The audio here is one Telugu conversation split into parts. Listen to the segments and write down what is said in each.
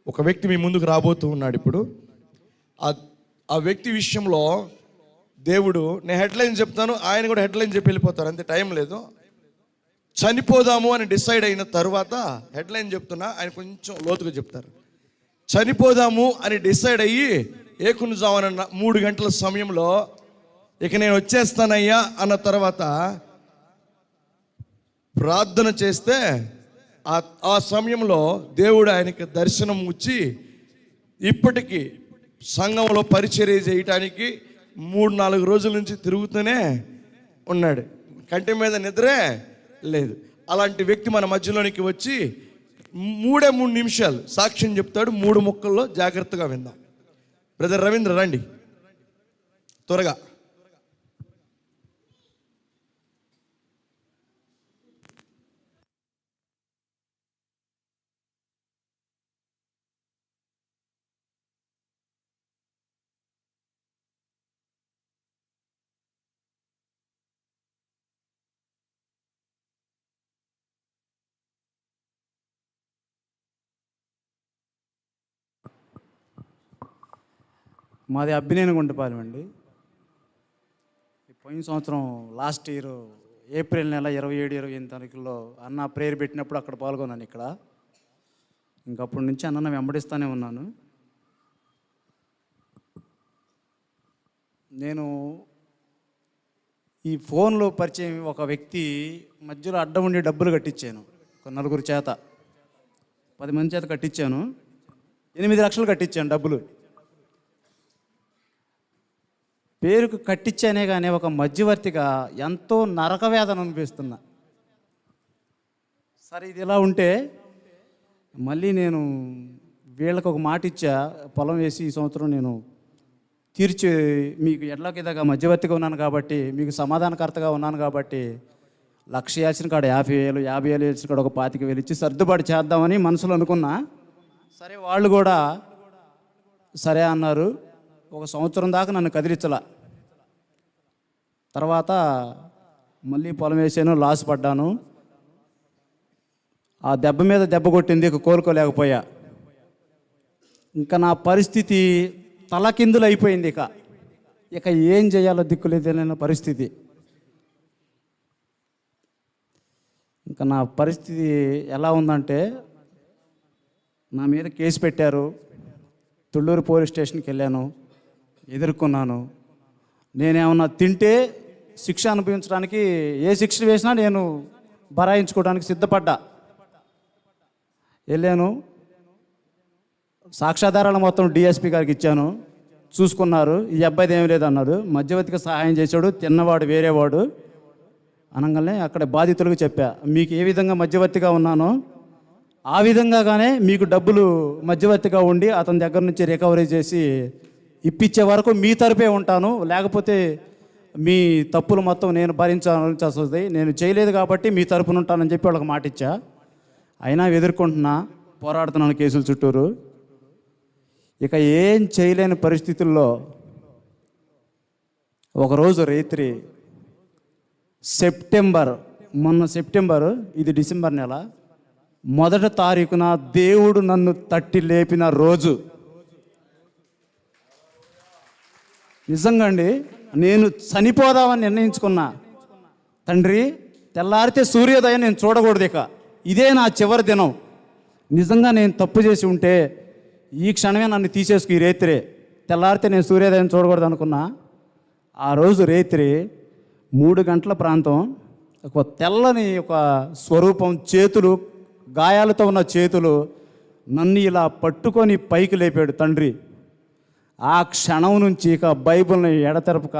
ఒక వ్యక్తి మీ ముందుకు రాబోతూ ఉన్నాడు. ఇప్పుడు ఆ వ్యక్తి విషయంలో దేవుడు, నేను హెడ్లైన్ చెప్తాను, ఆయన కూడా హెడ్లైన్ చెప్పి వెళ్ళిపోతారు, అంతే, టైం లేదు. చనిపోదాము అని డిసైడ్ అయిన తర్వాత హెడ్లైన్ చెప్తున్నా, ఆయన కొంచెం లోతుగా చెప్తారు. చనిపోదాము అని డిసైడ్ అయ్యి ఏకునుజావన 3 గంటల సమయంలో ఇక నేను వచ్చేస్తానయ్యా అన్న తర్వాత ప్రార్థన చేస్తే ఆ సమయంలో దేవుడు ఆయనకి దర్శనం ఇచ్చి ఇప్పటికీ సంఘంలో పరిచర్య చేయటానికి 3-4 రోజుల నుంచి తిరుగుతూనే ఉన్నాడు. కంటి మీద నిద్రే లేదు. అలాంటి వ్యక్తి మన మధ్యలోనికి వచ్చి 3 నిమిషాలు సాక్ష్యం చెప్తాడు. 3 ముక్కల్లో జాగ్రత్తగా విందాం. బ్రదర్ రవీంద్ర రండి త్వరగా. మాది అబ్బినేని గుంటపాలెం అండి. పోయిన సంవత్సరం లాస్ట్ ఇయర్ ఏప్రిల్ నెల 27-28 తారీఖుల్లో అన్న ప్రేయర్ పెట్టినప్పుడు అక్కడ పాల్గొన్నాను ఇక్కడ. ఇంకప్పటి నుంచి అన్న వెంబడిస్తూనే ఉన్నాను. నేను ఈ ఫోన్లో పరిచయం ఒక వ్యక్తి మధ్యలో అడ్డం ఉండి డబ్బులు కట్టించాను. ఒక 4 చేత 10 మంది చేత కట్టించాను. 8 లక్షలు కట్టించాను డబ్బులు. పేరుకు కట్టించానే కానీ ఒక మధ్యవర్తిగా ఎంతో నరక వేదన అనిపిస్తున్నా. సరే, ఇది ఇలా ఉంటే మళ్ళీ నేను వీళ్ళకి ఒక మాట ఇచ్చా, పొలం వేసి ఈ సంవత్సరం నేను తీర్చి మీకు ఎడ్లకిదాకా మధ్యవర్తిగా ఉన్నాను కాబట్టి, మీకు సమాధానకర్తగా ఉన్నాను కాబట్టి 1,00,000 వేసిన కాడ 50,000, 50,000 వేసిన కాడ ఒక 25,000 ఇచ్చి సర్దుబాటు చేద్దామని మనసులో అనుకున్నా. సరే, వాళ్ళు కూడా సరే అన్నారు. ఒక సంవత్సరం దాకా నన్ను కదిలించలా. తర్వాత మళ్ళీ పొలం వేసాను, లాస్ పడ్డాను. ఆ దెబ్బ మీద దెబ్బ కొట్టింది, ఇక కోలుకోలేకపోయా. ఇంకా నా పరిస్థితి తలకిందులు అయిపోయింది. ఇక ఏం చేయాలో దిక్కులేదనే పరిస్థితి. ఇంకా నా పరిస్థితి ఎలా ఉందంటే, నా మీద కేసు పెట్టారు. తుళ్ళూరు పోలీస్ స్టేషన్కి వెళ్ళాను, ఎదుర్కొన్నాను. నేనేమన్నా తింటే శిక్ష అనుభవించడానికి, ఏ శిక్ష వేసినా నేను బరాయించుకోవడానికి సిద్ధపడ్డా. వెళ్ళాను, సాక్ష్యాధారాలు మొత్తం డిఎస్పీ గారికి ఇచ్చాను. చూసుకున్నారు, ఈ అబ్బాయిది ఏమీ లేదన్నారు. మధ్యవర్తికి సహాయం చేశాడు, తిన్నవాడు వేరేవాడు అనగానే అక్కడ బాధితులకు చెప్పా, మీకు ఏ విధంగా మధ్యవర్తిగా ఉన్నానో ఆ విధంగానే మీకు డబ్బులు మధ్యవర్తిగా ఉండి అతని దగ్గర నుంచి రికవరీ చేసి ఇప్పించే వరకు మీ తరపే ఉంటాను, లేకపోతే మీ తప్పులు మొత్తం నేను భరించాల్సి వస్తుంది, నేను చేయలేదు కాబట్టి మీ తరపున ఉంటానని చెప్పి వాళ్ళకి మాట ఇచ్చా. అయినా ఎదుర్కొంటున్నా, పోరాడుతున్నాను కేసుల చుట్టూరు. ఇక ఏం చేయలేని పరిస్థితుల్లో ఒకరోజు రాత్రి మొన్న సెప్టెంబర్, ఇది డిసెంబర్ నెల 1వ తారీఖున దేవుడు నన్ను తట్టి లేపిన రోజు. నిజంగా అండి, నేను చనిపోదామని నిర్ణయించుకున్నా. తండ్రి, తెల్లారితే సూర్యోదయం నేను చూడకూడదు, ఇక ఇదే నా చివరి దినం. నిజంగా నేను తప్పు చేసి ఉంటే ఈ క్షణమే నన్ను తీసేసుకు, ఈ రేత్రే తెల్లారితే నేను సూర్యోదయం చూడకూడదు అనుకున్నా. ఆ రోజు రేత్రి 3 గంటల ప్రాంతం ఒక తెల్లని ఒక స్వరూపం, చేతులు గాయాలతో ఉన్న చేతులు నన్ను ఇలా పట్టుకొని పైకి లేపాడు తండ్రి. ఆ క్షణం నుంచి ఇక బైబిల్ని ఎడతెరపక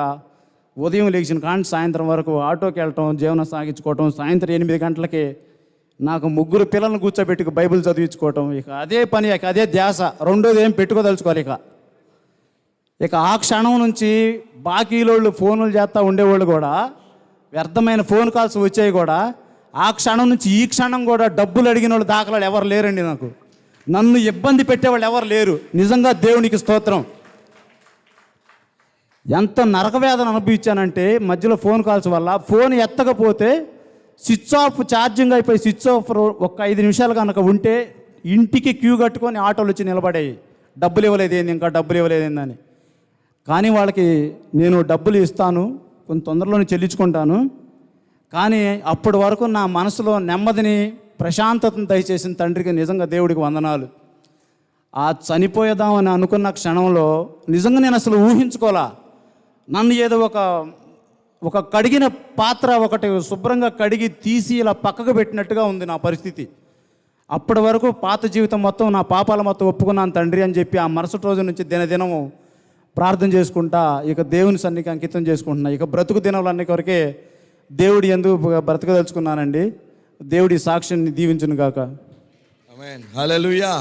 ఉదయం లేచిన కానీ సాయంత్రం వరకు ఆటోకి వెళ్ళటం, జీవనం సాగించుకోవటం. సాయంత్రం 8 గంటలకి నాకు 3 పిల్లలను కూర్చోబెట్టి బైబిల్ చదివించుకోవటం. ఇక అదే పని, ఇక అదే ధ్యాస. రెండోది ఏం పెట్టుకోదలుచుకోవాలి. ఇక ఆ క్షణం నుంచి బాకీలోళ్ళు ఫోన్లు చేస్తూ ఉండేవాళ్ళు కూడా, వ్యర్థమైన ఫోన్ కాల్స్ వచ్చాయి కూడా, ఆ క్షణం నుంచి ఈ క్షణం కూడా డబ్బులు అడిగిన వాళ్ళు దాఖలాలు ఎవరు లేరండి. నాకు నన్ను ఇబ్బంది పెట్టేవాళ్ళు ఎవరు లేరు. నిజంగా దేవునికి స్తోత్రం. ఎంత నరకవేదన అనుభవించానంటే, మధ్యలో ఫోన్ కాల్స్ వల్ల ఫోన్ ఎత్తకపోతే స్విచ్ ఆఫ్, ఛార్జింగ్ అయిపోయి స్విచ్ ఆఫ్ ఒక 5 నిమిషాలు కనుక ఉంటే ఇంటికి క్యూ కట్టుకొని ఆటోలు వచ్చి నిలబడాయి. డబ్బులు ఇవ్వలేదు ఏంది, ఇంకా డబ్బులు ఇవ్వలేదు ఏందని. కానీ వాళ్ళకి నేను డబ్బులు ఇస్తాను, కొంత తొందరలోనే చెల్లించుకుంటాను, కానీ అప్పటి వరకు నా మనసులో నెమ్మదిని ప్రశాంతతను దయచేసిన తండ్రికి నిజంగా దేవుడికి వందనాలు. ఆ చనిపోయేదామని అనుకున్న క్షణంలో నిజంగా నేను అసలు ఊహించుకోలే. నన్ను ఏదో ఒక కడిగిన పాత్ర ఒకటి శుభ్రంగా కడిగి తీసి ఇలా పక్కకు పెట్టినట్టుగా ఉంది నా పరిస్థితి. అప్పటి వరకు పాత జీవితం మొత్తం, నా పాపాల మొత్తం ఒప్పుకున్నాను తండ్రి అని చెప్పి ఆ మరుసటి రోజు నుంచి దినదినము ప్రార్థన చేసుకుంటా ఇక దేవుని సన్నిధికి అంకితం చేసుకుంటున్నా. ఇక బ్రతుకు దినాలన్నీ కొరకే దేవుడి ఎందుకు బ్రతకదలుచుకున్నానండి. దేవుడి సాక్ష్యాన్ని దీవించును గాక. ఆమేన్. హల్లెలూయా.